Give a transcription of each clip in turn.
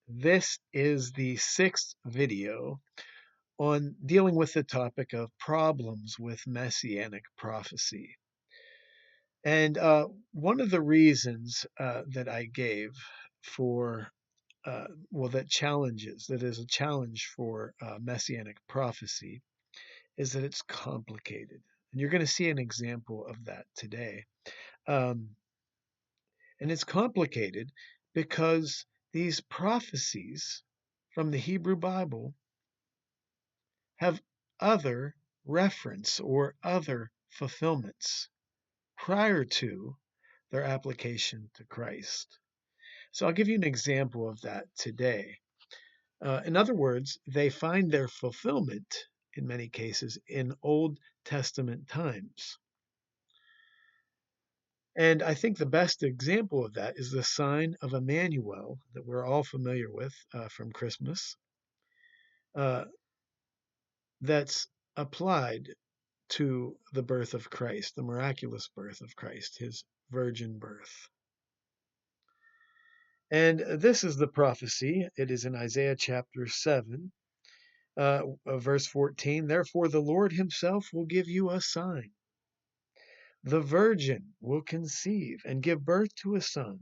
This is the sixth video on dealing with the topic of problems with Messianic prophecy. And one of the reasons that I gave for, that is a challenge for Messianic prophecy, is that it's complicated. And you're going to see an example of that today. Um, and it's complicated because these prophecies from the Hebrew Bible have other reference or other fulfillments prior to their application to Christ. So I'll give you an example of that today. In other words, they find their fulfillment in many cases in Old Testament times. And I think the best example of that is the sign of Emmanuel that we're all familiar with from Christmas, uh, that's applied to the birth of Christ, the miraculous birth of Christ, his virgin birth. And this is the prophecy. It is in Isaiah chapter 7, verse 14. Therefore, the Lord himself will give you a sign. The virgin will conceive and give birth to a son,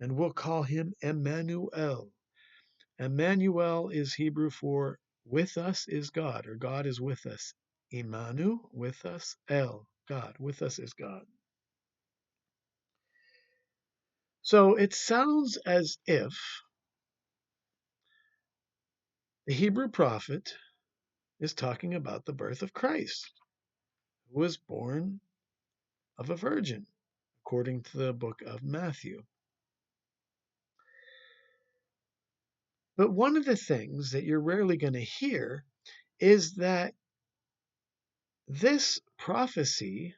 and will call him Emmanuel. Emmanuel is Hebrew for with us is God, or God is with us. Imanu, with us. El, God, with us is God. So it sounds as if the Hebrew prophet is talking about the birth of Christ, who was born of a virgin, according to the book of Matthew. But one of the things that you're rarely going to hear is that this prophecy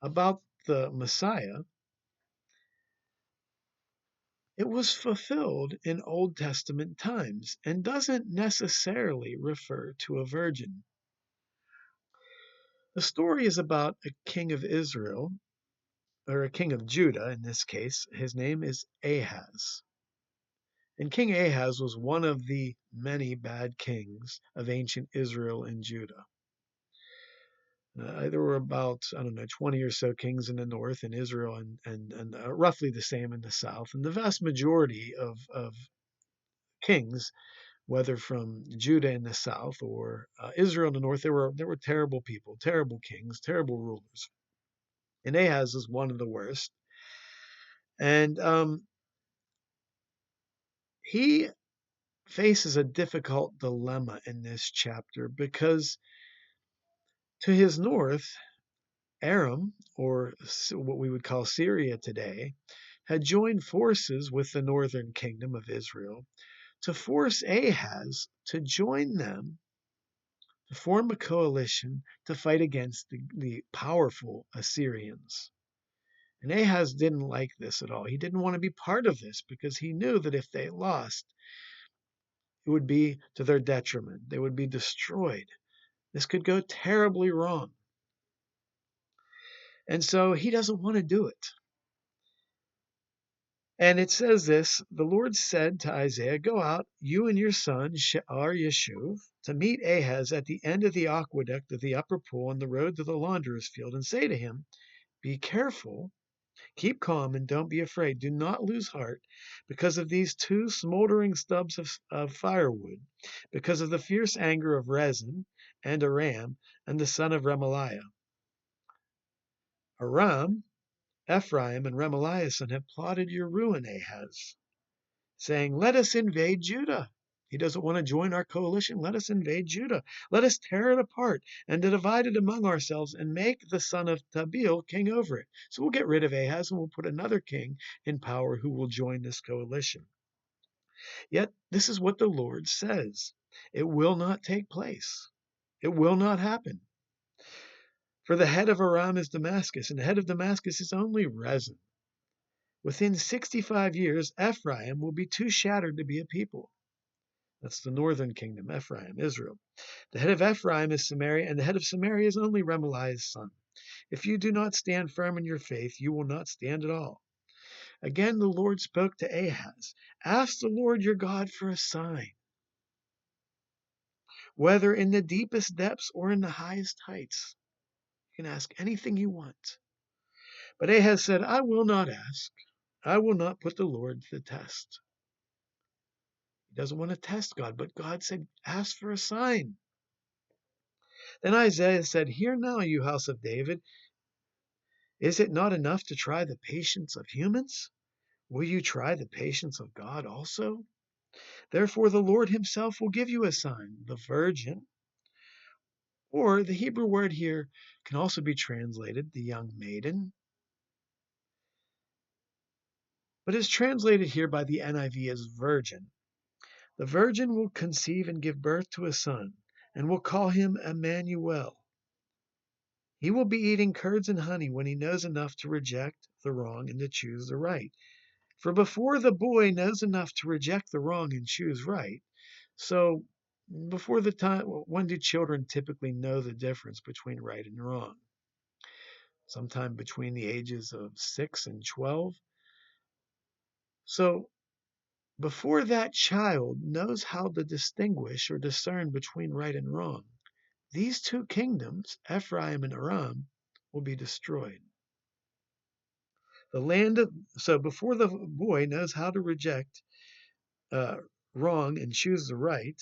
about the Messiah, it was fulfilled in Old Testament times and doesn't necessarily refer to a virgin. The story is about a king of Israel, or a king of Judah in this case. His name is Ahaz. And King Ahaz was one of the many bad kings of ancient Israel and Judah. There were about, 20 or so kings in the north in Israel, and roughly the same in the south. And the vast majority of kings, whether from Judah in the south or Israel in the north, there were terrible people, terrible kings, terrible rulers. And Ahaz is one of the worst. And he faces a difficult dilemma in this chapter because to his north, Aram, or what we would call Syria today, had joined forces with the northern kingdom of Israel to force Ahaz to join them, to form a coalition to fight against the powerful Assyrians. And Ahaz didn't like this at all. He didn't want to be part of this because he knew that if they lost, it would be to their detriment. They would be destroyed. This could go terribly wrong. And so he doesn't want to do it. And it says this, the Lord said to Isaiah, go out, you and your son, She'ar Yeshuv, to meet Ahaz at the end of the aqueduct of the upper pool on the road to the launderer's field, and say to him, be careful, keep calm, and don't be afraid. Do not lose heart because of these two smoldering stubs of firewood, because of the fierce anger of Rezin and Aram and the son of Remaliah. Aram, Ephraim, and Remaliah's son have plotted your ruin, Ahaz, saying, let us invade Judah. He doesn't want to join our coalition. Let us invade Judah. Let us tear it apart and divide it among ourselves and make the son of Tabeel king over it. So we'll get rid of Ahaz and we'll put another king in power who will join this coalition. Yet this is what the Lord says. It will not take place. It will not happen. For the head of Aram is Damascus, and the head of Damascus is only Rezin. Within 65 years, Ephraim will be too shattered to be a people. That's the northern kingdom, Ephraim, Israel. The head of Ephraim is Samaria, and the head of Samaria is only Remaliah's son. If you do not stand firm in your faith, you will not stand at all. Again, the Lord spoke to Ahaz, "Ask the Lord your God for a sign, whether in the deepest depths or in the highest heights." You can ask anything you want. But Ahaz said, "I will not ask. I will not put the Lord to the test." He doesn't want to test God, but God said, "Ask for a sign." Then Isaiah said, "Hear now, you house of David. Is it not enough to try the patience of humans? Will you try the patience of God also? Therefore, the Lord himself will give you a sign. The virgin," or the Hebrew word here can also be translated the young maiden, but is translated here by the NIV as virgin. "The virgin will conceive and give birth to a son, and will call him Emmanuel. He will be eating curds and honey when he knows enough to reject the wrong and to choose the right. For before the boy knows enough to reject the wrong and choose right," so before the time, when do children typically know the difference between right and wrong? Sometime between the ages of 6 and 12. So before that child knows how to distinguish or discern between right and wrong, these two kingdoms, Ephraim and Aram, will be destroyed. So before the boy knows how to reject uh, wrong and choose the right,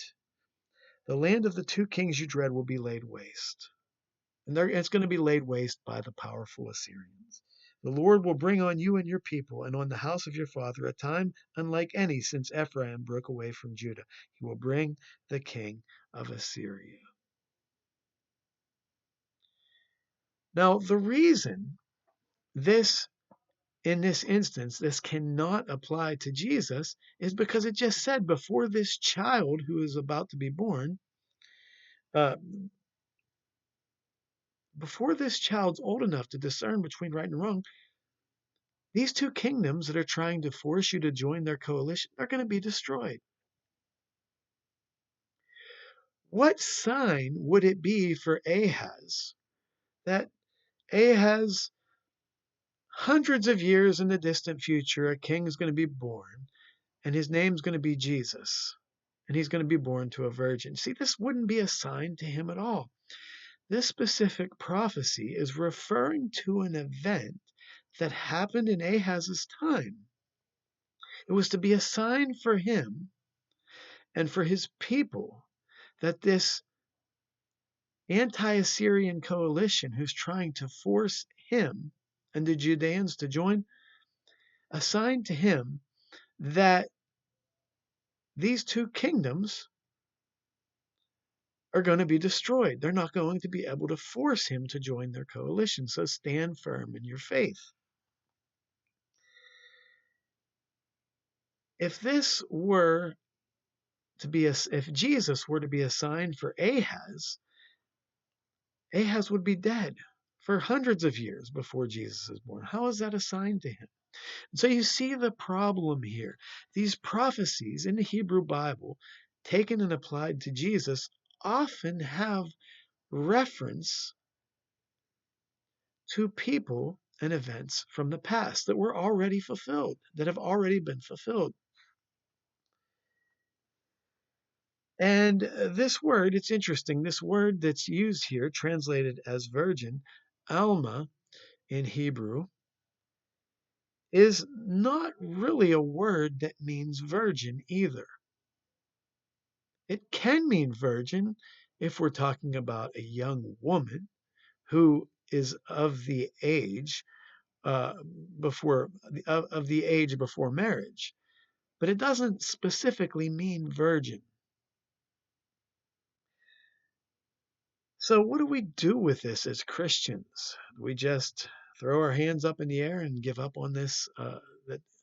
the land of the two kings you dread will be laid waste. And it's going to be laid waste by the powerful Assyrians. The Lord will bring on you and your people and on the house of your father a time unlike any since Ephraim broke away from Judah. He will bring the king of Assyria. Now, the reason this, in this instance, this cannot apply to Jesus is because it just said before this child who is about to be born, uh, before this child's old enough to discern between right and wrong, these two kingdoms that are trying to force you to join their coalition are going to be destroyed. What sign would it be for Ahaz that Ahaz, hundreds of years in the distant future, a king is going to be born, and his name's going to be Jesus, and he's going to be born to a virgin? See, this wouldn't be a sign to him at all. This specific prophecy is referring to an event that happened in Ahaz's time. It was to be a sign for him and for his people that this anti-Assyrian coalition who's trying to force him and the Judeans to join, a sign to him that these two kingdoms are going to be destroyed. They're not going to be able to force him to join their coalition. So stand firm in your faith. If this were to be if Jesus were to be a sign for Ahaz, Ahaz would be dead for hundreds of years before Jesus is born. How is that a sign to him? And so you see the problem here. These prophecies in the Hebrew Bible, taken and applied to Jesus, often have reference to people and events from the past that were already fulfilled, that have already been fulfilled. And this word, it's interesting, this word that's used here, translated as virgin, Alma in Hebrew, is not really a word that means virgin either. It can mean virgin if we're talking about a young woman who is of the age of the age before marriage, but it doesn't specifically mean virgin. So what do we do with this as Christians? We just throw our hands up in the air and give up on this,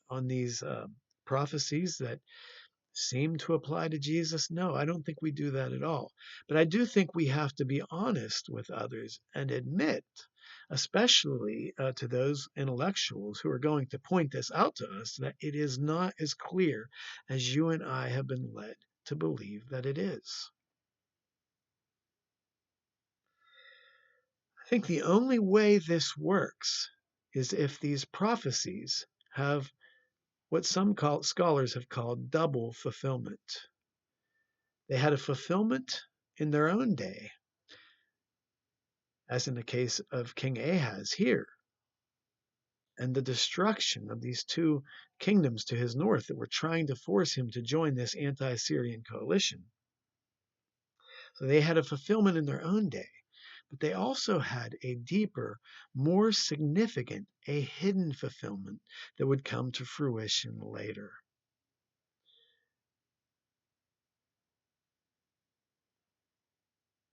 on these prophecies that seem to apply to Jesus? No, I don't think we do that at all. But I do think we have to be honest with others and admit, especially to those intellectuals who are going to point this out to us, that it is not as clear as you and I have been led to believe that it is. I think the only way this works is if these prophecies have what some scholars have called double fulfillment. They had a fulfillment in their own day, as in the case of King Ahaz here, and the destruction of these two kingdoms to his north that were trying to force him to join this anti-Syrian coalition. So they had a fulfillment in their own day, but they also had a deeper, more significant, a hidden fulfillment that would come to fruition later.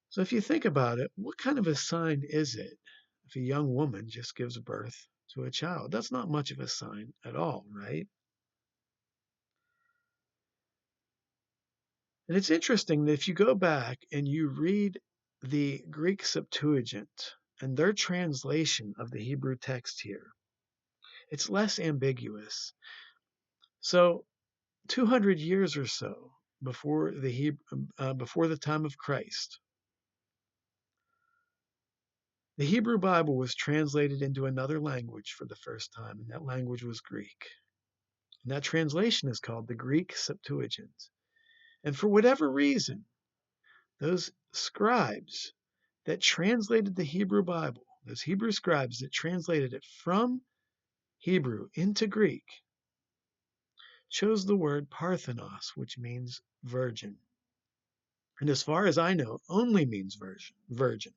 So if you think about it, what kind of a sign is it if a young woman just gives birth to a child? That's not much of a sign at all, right? And it's interesting that if you go back and you read the Greek Septuagint and their translation of the Hebrew text here, it's less ambiguous. So 200 years or so before the time of Christ, the Hebrew Bible was translated into another language for the first time, and that language was Greek. And that translation is called the Greek Septuagint. And for whatever reason, those scribes that translated the Hebrew Bible, those Hebrew scribes that translated it from Hebrew into Greek, chose the word Parthenos, which means virgin. And as far as I know, only means virgin,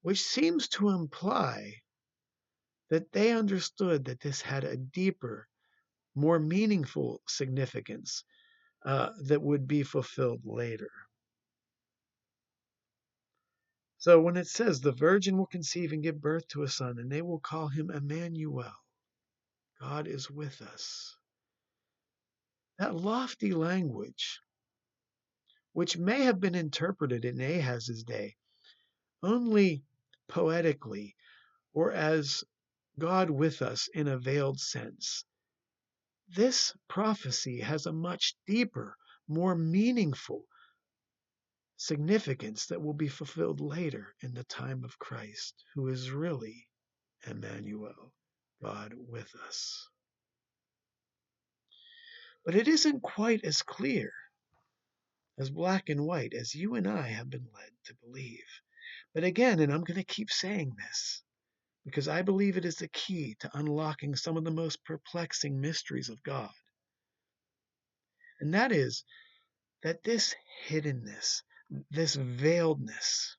which seems to imply that they understood that this had a deeper, more meaningful significance that would be fulfilled later. So when it says the virgin will conceive and give birth to a son, and they will call him Emmanuel, God is with us. That lofty language, which may have been interpreted in Ahaz's day only poetically or as God with us in a veiled sense, this prophecy has a much deeper, more meaningful significance that will be fulfilled later in the time of Christ, who is really Emmanuel, God with us. But it isn't quite as clear, as black and white, as you and I have been led to believe. But again, and I'm going to keep saying this, because I believe it is the key to unlocking some of the most perplexing mysteries of God. And that is that this hiddenness, this veiledness,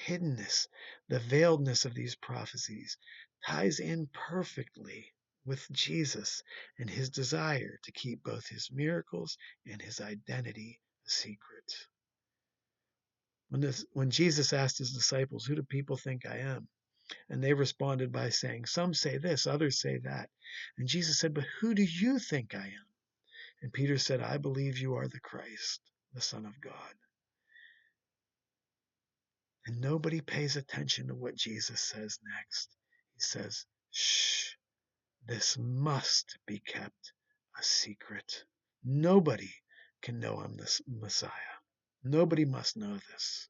the veiledness of these prophecies ties in perfectly with Jesus and his desire to keep both his miracles and his identity a secret. When Jesus asked his disciples, "Who do people think I am?" And they responded by saying, "Some say this, others say that." And Jesus said, "But who do you think I am?" And Peter said, "I believe you are the Christ, the Son of God." And nobody pays attention to what Jesus says next. He says, "Shh, this must be kept a secret. Nobody can know I'm the Messiah. Nobody must know this.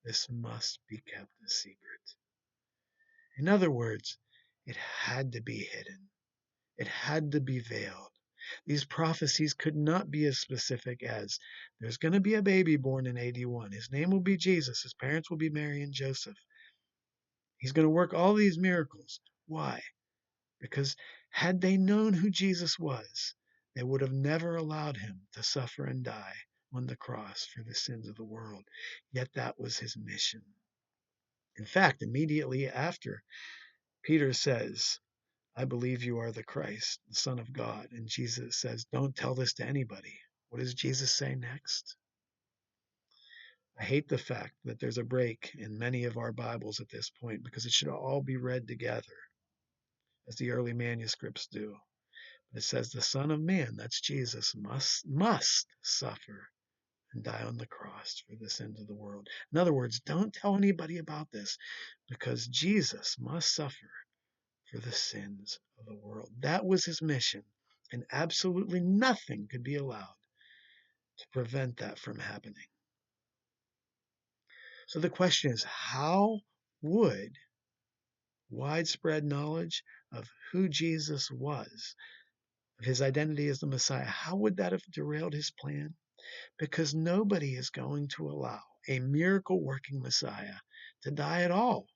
This must be kept a secret." In other words, it had to be hidden. It had to be veiled. These prophecies could not be as specific as there's going to be a baby born in AD 1. His name will be Jesus. His parents will be Mary and Joseph. He's going to work all these miracles. Why? Because had they known who Jesus was, they would have never allowed him to suffer and die on the cross for the sins of the world. Yet that was his mission. In fact, immediately after, Peter says, "I believe you are the Christ, the Son of God." And Jesus says, "Don't tell this to anybody." What does Jesus say next? I hate the fact that there's a break in many of our Bibles at this point because it should all be read together as the early manuscripts do. But it says the Son of Man, that's Jesus, must suffer and die on the cross for the sins of the world. In other words, don't tell anybody about this because Jesus must suffer for the sins of the world. That was his mission, and absolutely nothing could be allowed to prevent that from happening. So the question is, how would widespread knowledge of who Jesus was, of his identity as the Messiah, how would that have derailed his plan? Because nobody is going to allow a miracle working Messiah to die at all,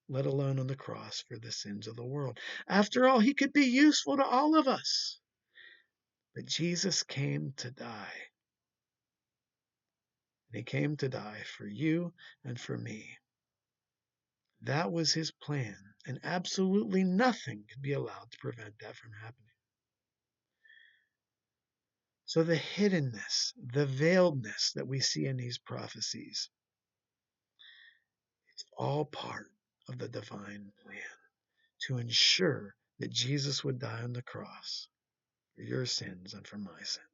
let alone on the cross for the sins of the world. After all, he could be useful to all of us. But Jesus came to die. And he came to die for you and for me. That was his plan, and absolutely nothing could be allowed to prevent that from happening. So the hiddenness, the veiledness that we see in these prophecies, it's all part of the divine plan to ensure that Jesus would die on the cross for your sins and for my sins.